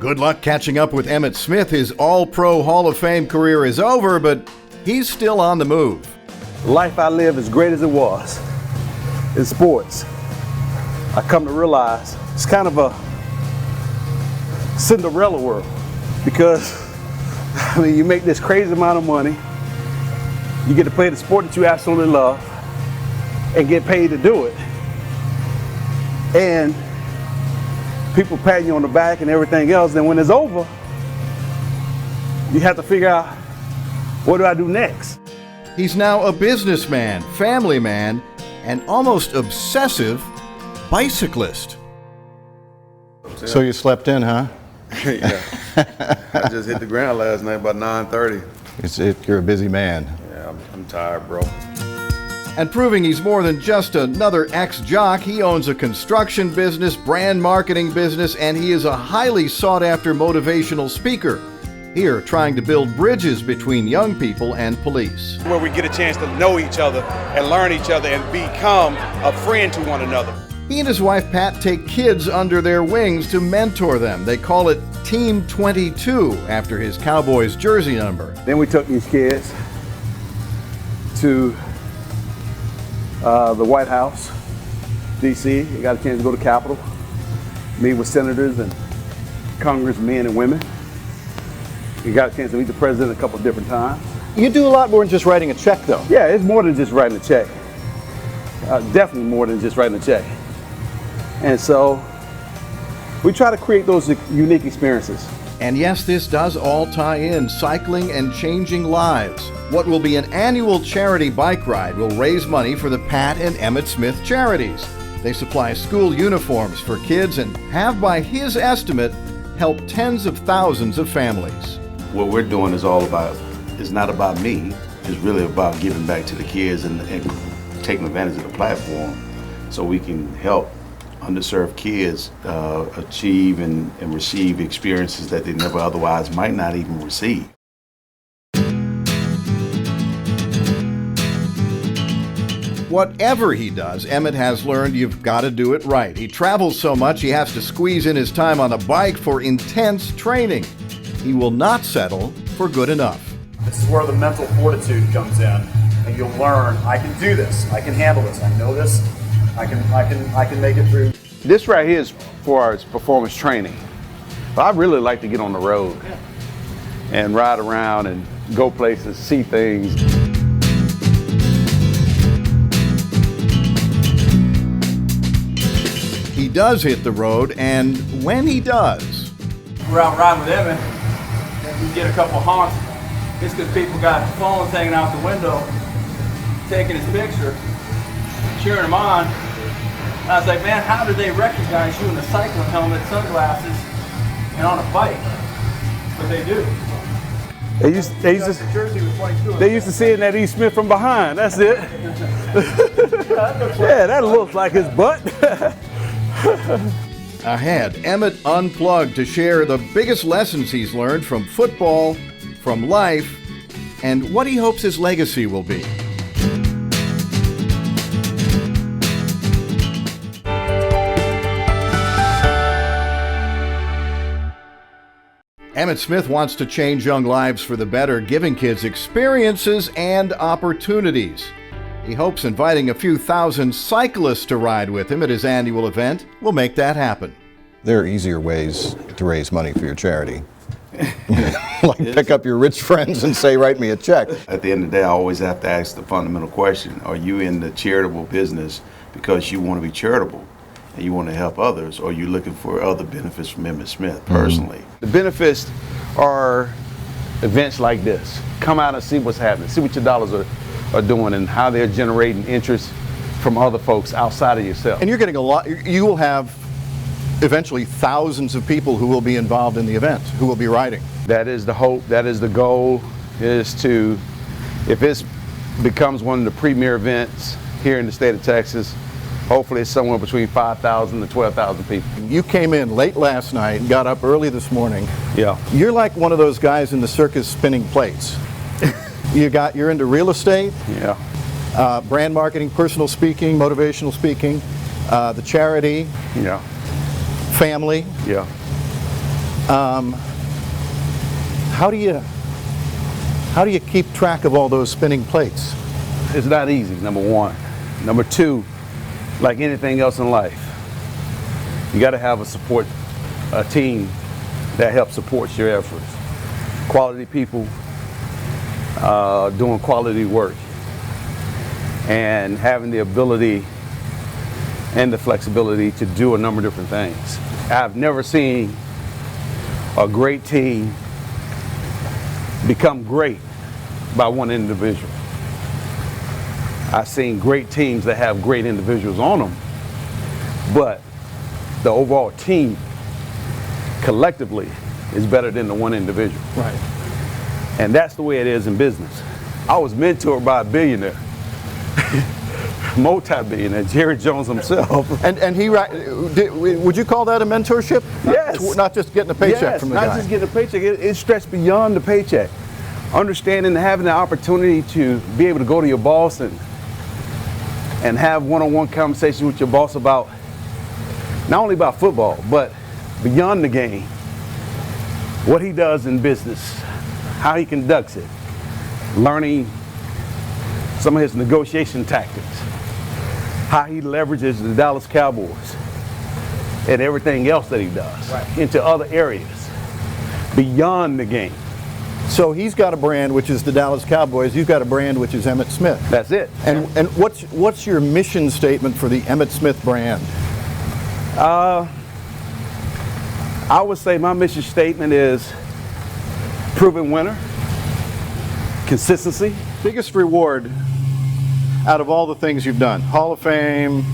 Good luck catching up with Emmitt Smith. His All-Pro Hall of Fame career is over, but he's still on the move. The life I live, as great as it was, in sports, I come to realize it's kind of a Cinderella world, because I mean, you make this crazy amount of money, you get to play the sport that you absolutely love, and get paid to do it, and people patting you on the back and everything else. Then when it's over, you have to figure out, what do I do next? He's now a businessman, family man, and almost obsessive bicyclist. So you slept in, huh? Yeah. I just hit the ground last night about 9:30. You're a busy man. Yeah, I'm tired, bro. And proving he's more than just another ex-jock, he owns a construction business, brand marketing business, and he is a highly sought-after motivational speaker. Here, trying to build bridges between young people and police. Where we get a chance to know each other and learn each other and become a friend to one another. He and his wife Pat take kids under their wings to mentor them. They call it Team 22 after his Cowboys jersey number. Then we took these kids to the White House, D.C. We got a chance to go to the Capitol, meet with senators and congressmen and women. We got a chance to meet the president a couple of different times. You do a lot more than just writing a check, though. Yeah, it's more than just writing a check. Definitely more than just writing a check. And so we try to create those unique experiences. And yes, this does all tie in, cycling and changing lives. What will be an annual charity bike ride will raise money for the Pat and Emmitt Smith charities. They supply school uniforms for kids and have, by his estimate, helped tens of thousands of families. What we're doing is not about me. It's really about giving back to the kids and taking advantage of the platform so we can help underserved kids achieve and receive experiences that they never otherwise might not even receive. Whatever he does, Emmitt has learned you've got to do it right. He travels so much he has to squeeze in his time on a bike for intense training. He will not settle for good enough. This is where the mental fortitude comes in, and you'll learn, I can do this, I can handle this, I know this, I can make it through. This right here is for our performance training. But I really like to get on the road and ride around and go places, see things. He does hit the road, and when he does, We're out riding with Evan, and we get a couple honks. It's because people got phones hanging out the window, taking his picture, cheering him on. And I was like, man, how do they recognize you in a cycling helmet, sunglasses, and on a bike? But they do. They used to seeing that Emmitt Smith from behind. That's it. Yeah, that looks like his butt. ahead, Emmitt unplugged to share the biggest lessons he's learned from football, from life, and what he hopes his legacy will be. Emmitt Smith wants to change young lives for the better, giving kids experiences and opportunities. He hopes inviting a few thousand cyclists to ride with him at his annual event will make that happen. There are easier ways to raise money for your charity. Like pick up your rich friends and say, write me a check. At the end of the day, I always have to ask the fundamental question, are you in the charitable business because you want to be charitable and you want to help others, or are you looking for other benefits from Emmitt Smith personally? The benefits are events like this. Come out and see what's happening. See what your dollars are doing and how they're generating interest from other folks outside of yourself. And you're getting a lot, you will have eventually thousands of people who will be involved in the event, who will be riding. That is the hope, that is the goal, is to, if it becomes one of the premier events here in the state of Texas, hopefully it's somewhere between 5,000 to 12,000 people. You came in late last night, got up early this morning. Yeah. You're like one of those guys in the circus spinning plates. You're into real estate, Yeah. brand marketing, personal speaking, motivational speaking, the charity, Yeah. family. Yeah. How do you keep track of all those spinning plates? It's not easy, number one. Number two, like anything else in life, you got to have a team that helps support your efforts. Quality people doing quality work and having the ability and the flexibility to do a number of different things. I've never seen a great team become great by one individual. I've seen great teams that have great individuals on them, but the overall team collectively is better than the one individual. Right. And that's the way it is in business. I was mentored by a billionaire, multi-billionaire, Jerry Jones himself. And he, would you call that a mentorship? Yes. Not just getting a paycheck Yes, from the not guy. just getting a paycheck. It stretched beyond the paycheck. Understanding and having the opportunity to be able to go to your boss and have one-on-one conversations with your boss about, not only about football, but beyond the game, what he does in business, how he conducts it, learning some of his negotiation tactics, how he leverages the Dallas Cowboys and everything else that he does into other areas beyond the game. So he's got a brand which is the Dallas Cowboys. You've got a brand which is Emmitt Smith. That's it. And what's your mission statement for the Emmitt Smith brand? I would say my mission statement is proven winner, consistency. Biggest reward out of all the things you've done? Hall of Fame,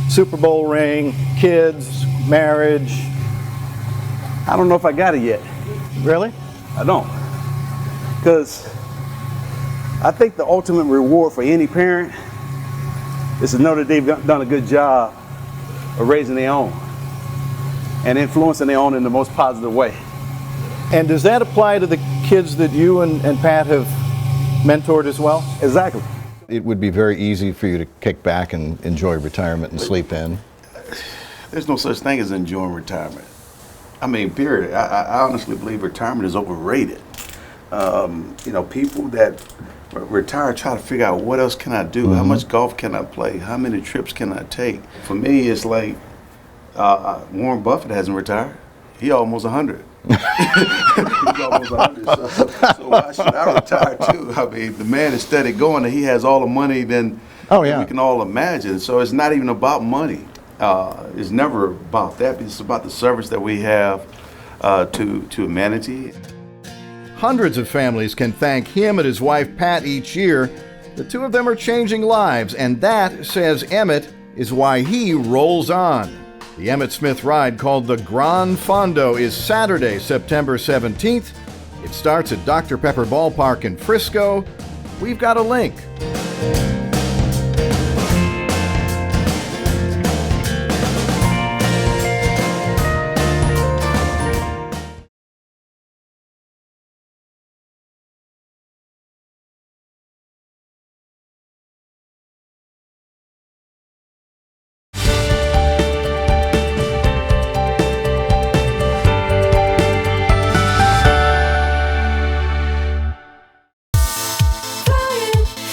Super Bowl ring, kids, marriage. I don't know if I got it yet. Really? I don't. Because I think the ultimate reward for any parent is to know that they've done a good job of raising their own and influencing their own in the most positive way. And does that apply to the kids that you and Pat have mentored as well? Exactly. It would be very easy for you to kick back and enjoy retirement and sleep in. There's no such thing as enjoying retirement. I mean, period. I honestly believe retirement is overrated. People that retire try to figure out what else can I do? How much golf can I play? How many trips can I take? For me, it's like Warren Buffett hasn't retired. He almost 100. He's almost 100. So why should I retire too? I mean, the man is steady going, and he has all the money than we can all imagine. So it's not even about money. It's never about that. It's about the service that we have to humanity. Hundreds of families can thank him and his wife Pat each year. The two of them are changing lives, and that, says Emmitt, is why he rolls on. The Emmitt Smith ride, called the Gran Fondo, is Saturday, September 17th. It starts at Dr. Pepper Ballpark in Frisco. We've got a link.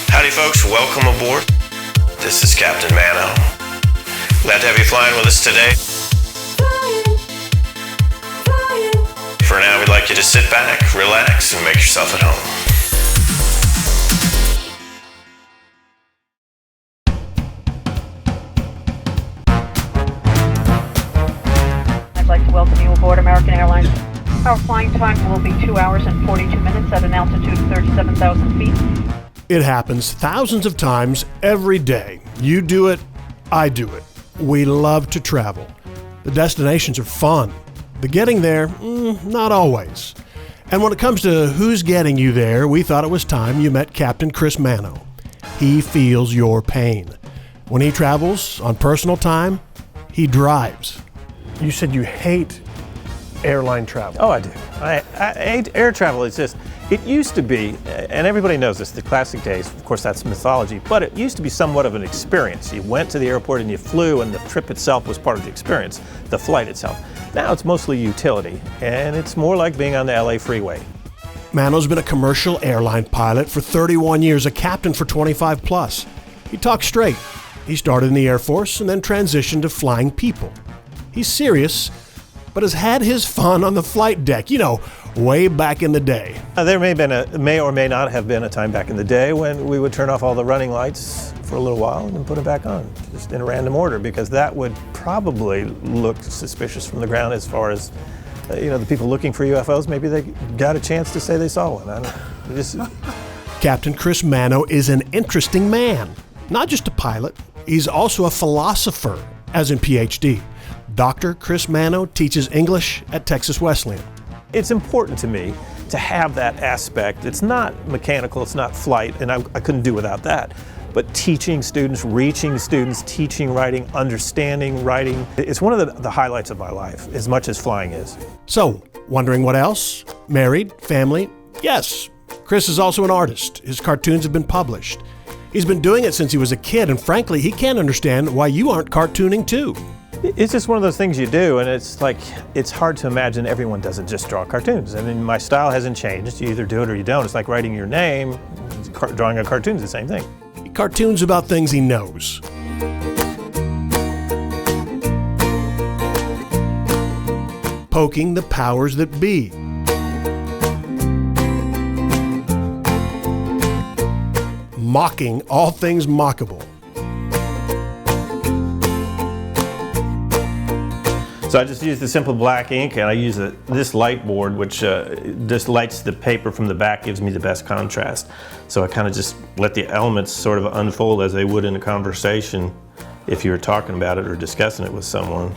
Howdy folks, welcome aboard. This is Captain Manno. Glad to have you flying with us today. For now, we'd like you to sit back, relax, and make yourself at home. I'd like to welcome you aboard American Airlines. Our flying time will be 2 hours and 42 minutes at an altitude of 37,000 feet. It happens thousands of times every day. You do it, I do it. We love to travel. The destinations are fun. The getting there, not always. And when it comes to who's getting you there, we thought it was time you met Captain Chris Manno. He feels your pain. When he travels on personal time, he drives. You said you hate airline travel. Oh, I do. I hate air travel. It's just, It used to be, and everybody knows this, the classic days, of course that's mythology, but it used to be somewhat of an experience. You went to the airport and you flew, and the trip itself was part of the experience, the flight itself. Now it's mostly utility, and it's more like being on the LA freeway. Manno's been a commercial airline pilot for 31 years, a captain for 25 plus. He talks straight. He started in the Air Force and then transitioned to flying people. He's serious, but has had his fun on the flight deck, way back in the day. There may or may not have been a time back in the day when we would turn off all the running lights for a little while and then put them back on, just in a random order, because that would probably look suspicious from the ground as far as, the people looking for UFOs, maybe they got a chance to say they saw one. I don't know. Captain Chris Manno is an interesting man. Not just a pilot, he's also a philosopher, as in PhD. Dr. Chris Manno teaches English at Texas Wesleyan. It's important to me to have that aspect. It's not mechanical, it's not flight, and I couldn't do without that. But teaching students, reaching students, teaching writing, understanding writing, it's one of the highlights of my life, as much as flying is. So, wondering what else? Married? Family? Yes. Chris is also an artist. His cartoons have been published. He's been doing it since he was a kid, and frankly, he can't understand why you aren't cartooning too. It's just one of those things you do, and it's hard to imagine everyone doesn't just draw cartoons. I mean, my style hasn't changed. You either do it or you don't. It's like writing your name, drawing a cartoon is the same thing. He cartoons about things he knows. Poking the powers that be. Mocking all things mockable. So I just use the simple black ink, and I use this light board, which just lights the paper from the back, gives me the best contrast. So I kind of just let the elements sort of unfold as they would in a conversation if you were talking about it or discussing it with someone.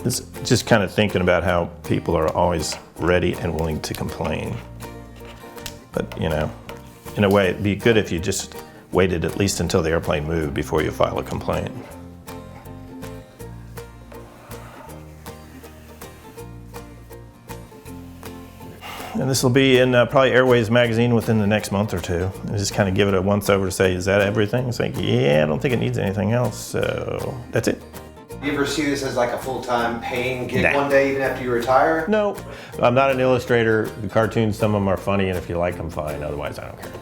It's just kind of thinking about how people are always ready and willing to complain. But, in a way, it'd be good if you just waited at least until the airplane moved before you file a complaint. And this will be in probably Airways magazine within the next month or two. And just kind of give it a once over to say, is that everything? It's like, yeah, I don't think it needs anything else, so that's it. You ever see this as like a full-time paying gig one day, even after you retire? No, I'm not an illustrator. The cartoons, some of them are funny, and if you like them, fine. Otherwise, I don't care.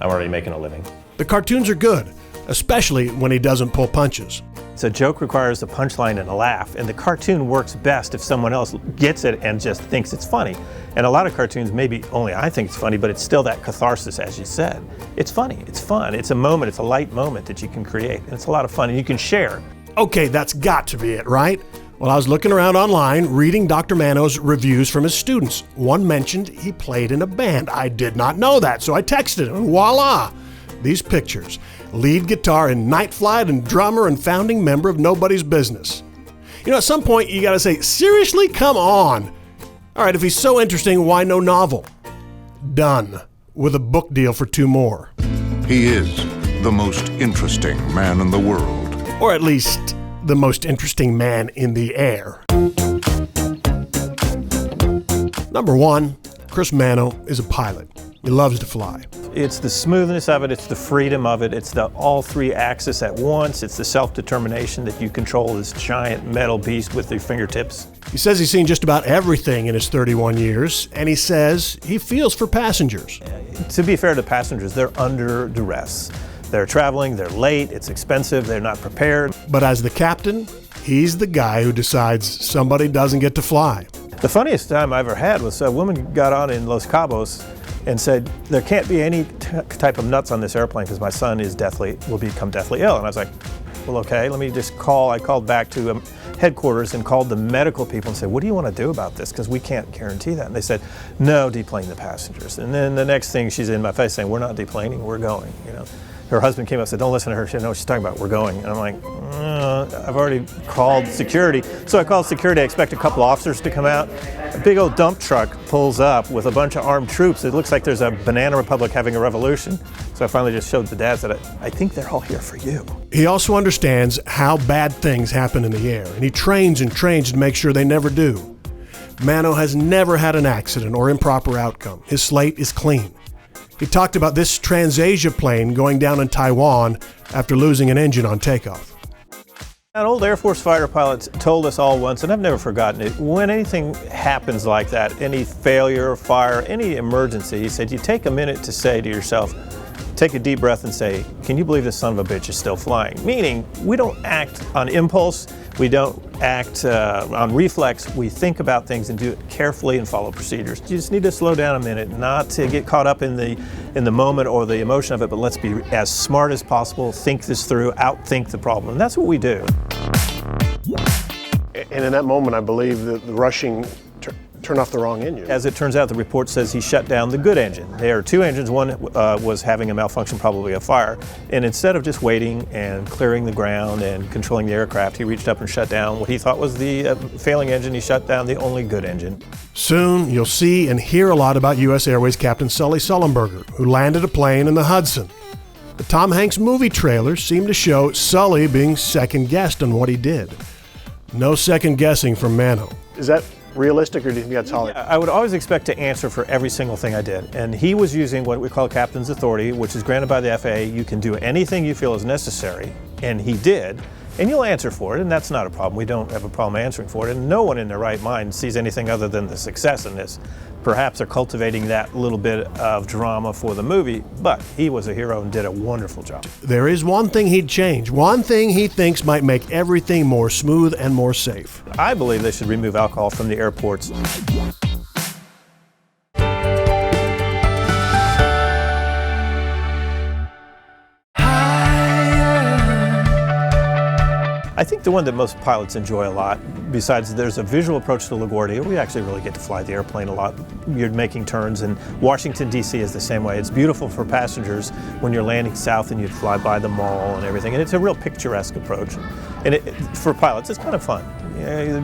I'm already making a living. The cartoons are good, especially when he doesn't pull punches. So a joke requires a punchline and a laugh, and the cartoon works best if someone else gets it and just thinks it's funny. And a lot of cartoons, maybe only I think it's funny, but it's still that catharsis, as you said. It's funny, it's fun, it's a moment, it's a light moment that you can create, and it's a lot of fun, and you can share. Okay, that's got to be it, right? Well, I was looking around online, reading Dr. Manno's reviews from his students. One mentioned he played in a band. I did not know that, so I texted him, and voila! These pictures. Lead guitar in Night Flight and drummer and founding member of Nobody's Business. At some point you gotta say, seriously, come on. All right, if he's so interesting, why no novel? Done. With a book deal for 2 more. He is the most interesting man in the world. Or at least the most interesting man in the air. Number 1, Chris Manno is a pilot. He loves to fly. It's the smoothness of it, it's the freedom of it, it's the all 3 axes at once, it's the self-determination that you control this giant metal beast with your fingertips. He says he's seen just about everything in his 31 years, and he says he feels for passengers. To be fair to passengers, they're under duress. They're traveling, they're late, it's expensive, they're not prepared. But as the captain, he's the guy who decides somebody doesn't get to fly. The funniest time I ever had was a woman got on in Los Cabos and said, there can't be any type of nuts on this airplane because my son will become deathly ill. And I was like, well, okay, let me just call. I called back to headquarters and called the medical people and said, what do you want to do about this? Because we can't guarantee that. And they said, no, deplane the passengers. And then the next thing she's in my face saying, we're not deplaning, we're going. Her husband came up and said, don't listen to her. She didn't know what she's talking about. We're going. And I'm like, I've already called security. So I called security. I expect a couple officers to come out. A big old dump truck pulls up with a bunch of armed troops. It looks like there's a banana republic having a revolution. So I finally just showed the dad that I think they're all here for you. He also understands how bad things happen in the air, and he trains to make sure they never do. Manno has never had an accident or improper outcome. His slate is clean. He talked about this TransAsia plane going down in Taiwan after losing an engine on takeoff. An old Air Force fighter pilot told us all once, and I've never forgotten it, when anything happens like that, any failure, fire, any emergency, he said, you take a minute to say to yourself, take a deep breath and say, can you believe this son of a bitch is still flying? Meaning, we don't act on impulse, we don't act on reflex, we think about things and do it carefully and follow procedures. You just need to slow down a minute, not to get caught up in the moment or the emotion of it, but let's be as smart as possible, think this through, outthink the problem, and that's what we do. And in that moment, I believe that the rushing turned off the wrong engine. As it turns out, the report says he shut down the good engine. There are two engines. One was having a malfunction, probably a fire. And instead of just waiting and clearing the ground and controlling the aircraft, he reached up and shut down what he thought was the failing engine. He shut down the only good engine. Soon, you'll see and hear a lot about U.S. Airways Captain Sully Sullenberger, who landed a plane in the Hudson. The Tom Hanks movie trailers seem to show Sully being second-guessed on what he did. No second-guessing from Manno. Is that realistic, or do you think that's Hollywood? I would always expect to answer for every single thing I did. And he was using what we call captain's authority, which is granted by the FAA. You can do anything you feel is necessary, and he did, and you'll answer for it, and that's not a problem. We don't have a problem answering for it, and no one in their right mind sees anything other than the success in this. Perhaps they're cultivating that little bit of drama for the movie, but he was a hero and did a wonderful job. There is one thing he'd change, one thing he thinks might make everything more smooth and more safe. I believe they should remove alcohol from the airports. I think the one that most pilots enjoy a lot, besides there's a visual approach to LaGuardia, we actually really get to fly the airplane a lot. You're making turns, and Washington, D.C. is the same way. It's beautiful for passengers when you're landing south and you fly by the mall and everything, and it's a real picturesque approach. And for pilots, it's kind of fun.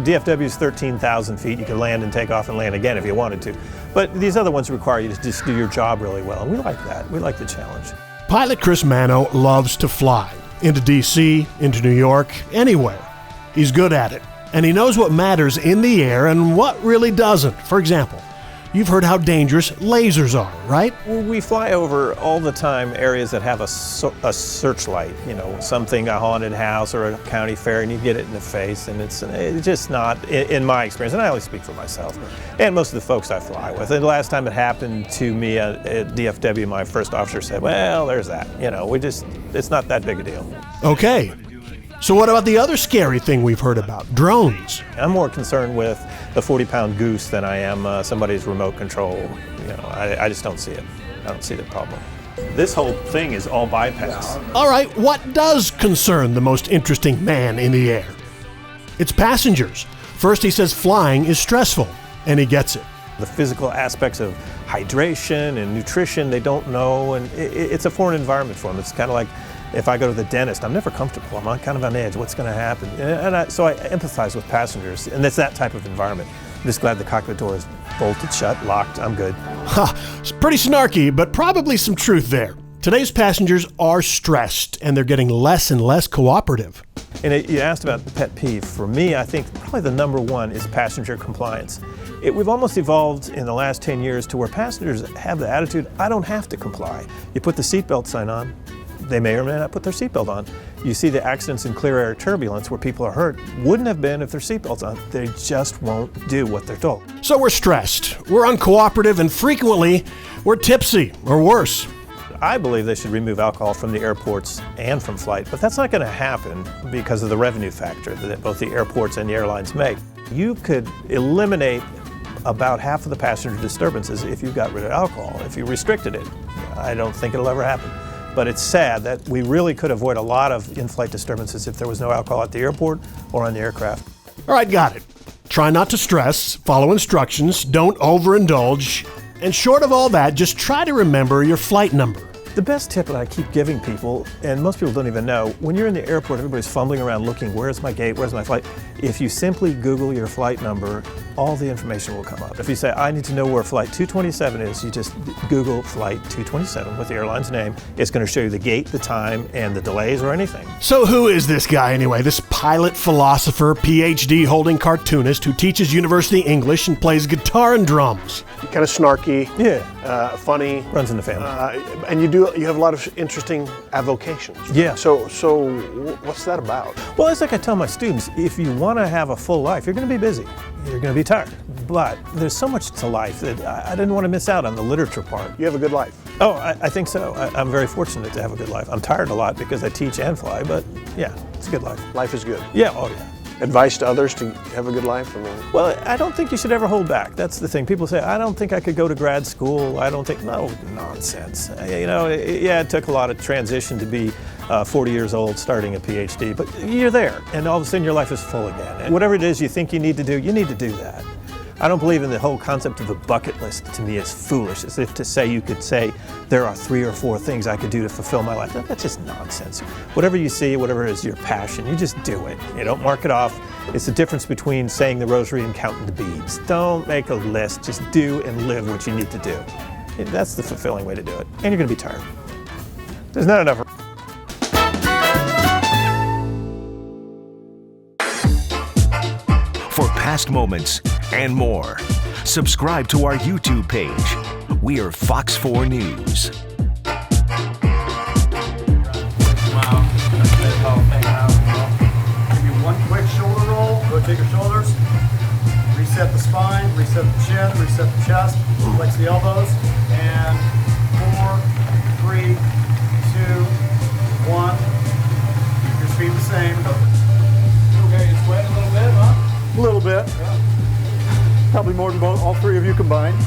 DFW is 13,000 feet. You can land and take off and land again if you wanted to. But these other ones require you to just do your job really well, and we like that. We like the challenge. Pilot Chris Manno loves to fly. Into D.C., into New York, anywhere. He's good at it, and he knows what matters in the air and what really doesn't. For example, you've heard how dangerous lasers are, right? We fly over all the time areas that have a searchlight, something, a haunted house or a county fair, and you get it in the face, and it's just not, in my experience, and I only speak for myself, and most of the folks I fly with. And the last time it happened to me at DFW, my first officer said, well, there's that. It's not that big a deal. Okay. So what about the other scary thing we've heard about, drones? I'm more concerned with the 40-pound goose than I am somebody's remote control. I just don't see it. I don't see the problem. This whole thing is all bypass. All right, what does concern the most interesting man in the air? It's passengers. First he says flying is stressful, and he gets it. The physical aspects of hydration and nutrition, they don't know, and it's a foreign environment for them. It's kind of like if I go to the dentist, I'm never comfortable. I'm kind of on edge. What's going to happen? So I empathize with passengers, and it's that type of environment. I'm just glad the cockpit door is bolted shut, locked. I'm good. It's pretty snarky, but probably some truth there. Today's passengers are stressed, and they're getting less and less cooperative. And you asked about the pet peeve. For me, I think probably the number one is passenger compliance. We've almost evolved in the last 10 years to where passengers have the attitude, I don't have to comply. You put the seatbelt sign on, they may or may not put their seatbelt on. You see the accidents in clear air turbulence where people are hurt. Wouldn't have been if their seatbelt's on. They just won't do what they're told. So we're stressed, we're uncooperative, and frequently we're tipsy or worse. I believe they should remove alcohol from the airports and from flight, but that's not going to happen because of the revenue factor that both the airports and the airlines make. You could eliminate about half of the passenger disturbances if you got rid of alcohol, if you restricted it. I don't think it'll ever happen. But it's sad that we really could avoid a lot of in-flight disturbances if there was no alcohol at the airport or on the aircraft. All right, got it. Try not to stress, follow instructions, don't overindulge, and short of all that, just try to remember your flight number. The best tip that I keep giving people, and most people don't even know, when you're in the airport, everybody's fumbling around looking, where's my gate, where's my flight? If you simply Google your flight number, all the information will come up. If you say, I need to know where flight 227 is, you just Google flight 227 with the airline's name. It's going to show you the gate, the time, and the delays or anything. So who is this guy anyway? This pilot, philosopher, PhD holding cartoonist who teaches university English and plays guitar and drums. Kind of snarky, funny. Runs in the family. And you have a lot of interesting avocations. Right? Yeah. So what's that about? Well, it's like I tell my students, if you want to have a full life, you're going to be busy. You're going to be tired. But there's so much to life that I didn't want to miss out on the literature part. You have a good life. Oh, I think so. I'm very fortunate to have a good life. I'm tired a lot because I teach and fly, but yeah, it's a good life. Life is good. Yeah, oh yeah. Advice to others to have a good life? Well, I don't think you should ever hold back. That's the thing. People say, I don't think I could go to grad school. I don't think, no, nonsense. It took a lot of transition to be 40 years old starting a PhD, but you're there, and all of a sudden your life is full again. And whatever it is you think you need to do that. I don't believe in the whole concept of a bucket list. To me, it's foolish. As if to say you could say, there are 3 or 4 things I could do to fulfill my life. That's just nonsense. Whatever you see, whatever is your passion, you just do it. You don't mark it off. It's the difference between saying the rosary and counting the beads. Don't make a list. Just do and live what you need to do. That's the fulfilling way to do it. And you're going to be tired. There's not enough. For past moments and more, subscribe to our YouTube page. We are Fox 4 News. Wow. Give you one quick shoulder roll. Rotate your shoulders. Reset the spine. Reset the chin. Reset the chest. Flex the elbows. And 4, 3, 2, 1. Keep your feet the same. Okay, you're sweating a little bit, huh? A little bit. Yeah. Probably more than all 3 of you combined.